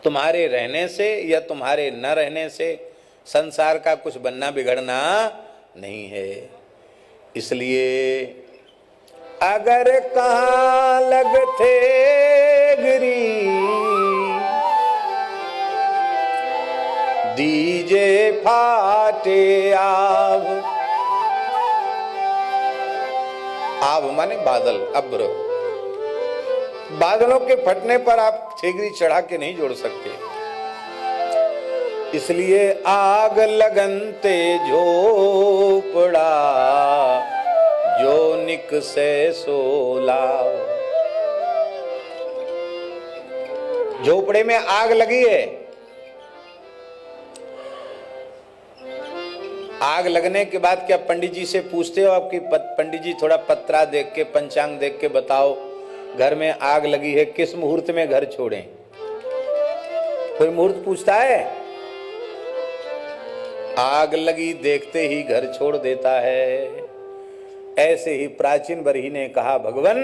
तुम्हारे रहने से या तुम्हारे न रहने से संसार का कुछ बनना बिगड़ना नहीं है। इसलिए अगर कहाँ लगते गिरी दीजे फाटे आव। आव माने बादल, अब्र। बादलों के फटने पर आप ठेगरी चढ़ा के नहीं जोड़ सकते। इसलिए आग लगनते झोपड़ा जो निक से सोलाव। झोपड़े में आग लगी है, आग लगने के बाद क्या पंडित जी से पूछते हो आपकी पंडित जी थोड़ा पत्रा देख के पंचांग देख के बताओ घर में आग लगी है, किस मुहूर्त में घर छोड़ें? कोई मुहूर्त पूछता है? आग लगी देखते ही घर छोड़ देता है। ऐसे ही प्राचीन बरही ने कहा भगवान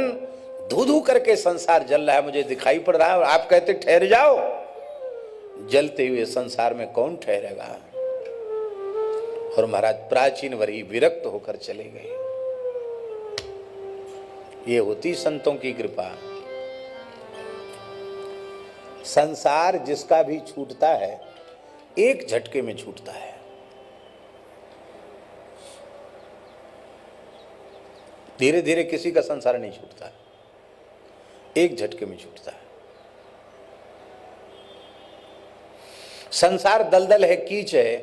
धू धू करके संसार जल रहा है, मुझे दिखाई पड़ रहा है और आप कहते ठहर जाओ। जलते हुए संसार में कौन ठहरेगा? और महाराज प्राचीन वरी विरक्त होकर चले गए। ये होती संतों की कृपा। संसार जिसका भी छूटता है एक झटके में छूटता है। धीरे धीरे किसी का संसार नहीं छूटता, एक झटके में छूटता है। संसार दलदल है, कीच है।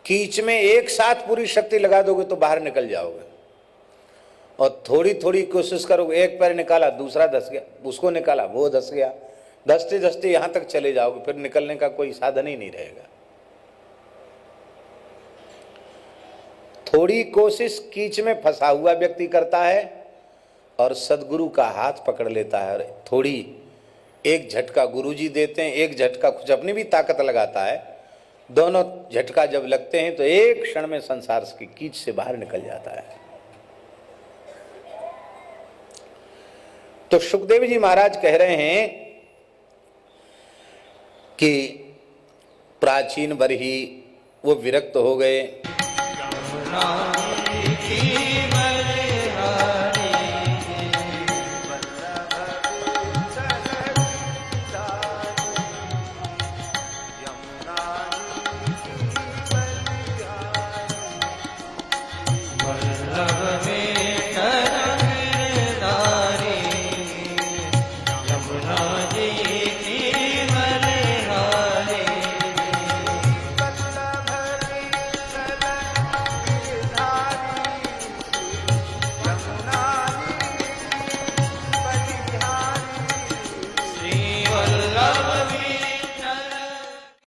कीच में एक साथ पूरी शक्ति लगा दोगे तो बाहर निकल जाओगे, और थोड़ी थोड़ी कोशिश करोगे। एक पैर निकाला दूसरा धस गया, उसको निकाला वो धस गया, धसते धसते यहां तक चले जाओगे, फिर निकलने का कोई साधन ही नहीं रहेगा। थोड़ी कोशिश कीच में फंसा हुआ व्यक्ति करता है और सदगुरु का हाथ पकड़ लेता है। थोड़ी एक झटका गुरुजी देते हैं, एक झटका कुछ अपनी भी ताकत लगाता है। दोनों झटका जब लगते हैं तो एक क्षण में संसार की कीच से बाहर निकल जाता है। तो सुखदेव जी महाराज कह रहे हैं कि प्राचीन बरही वो विरक्त हो गए।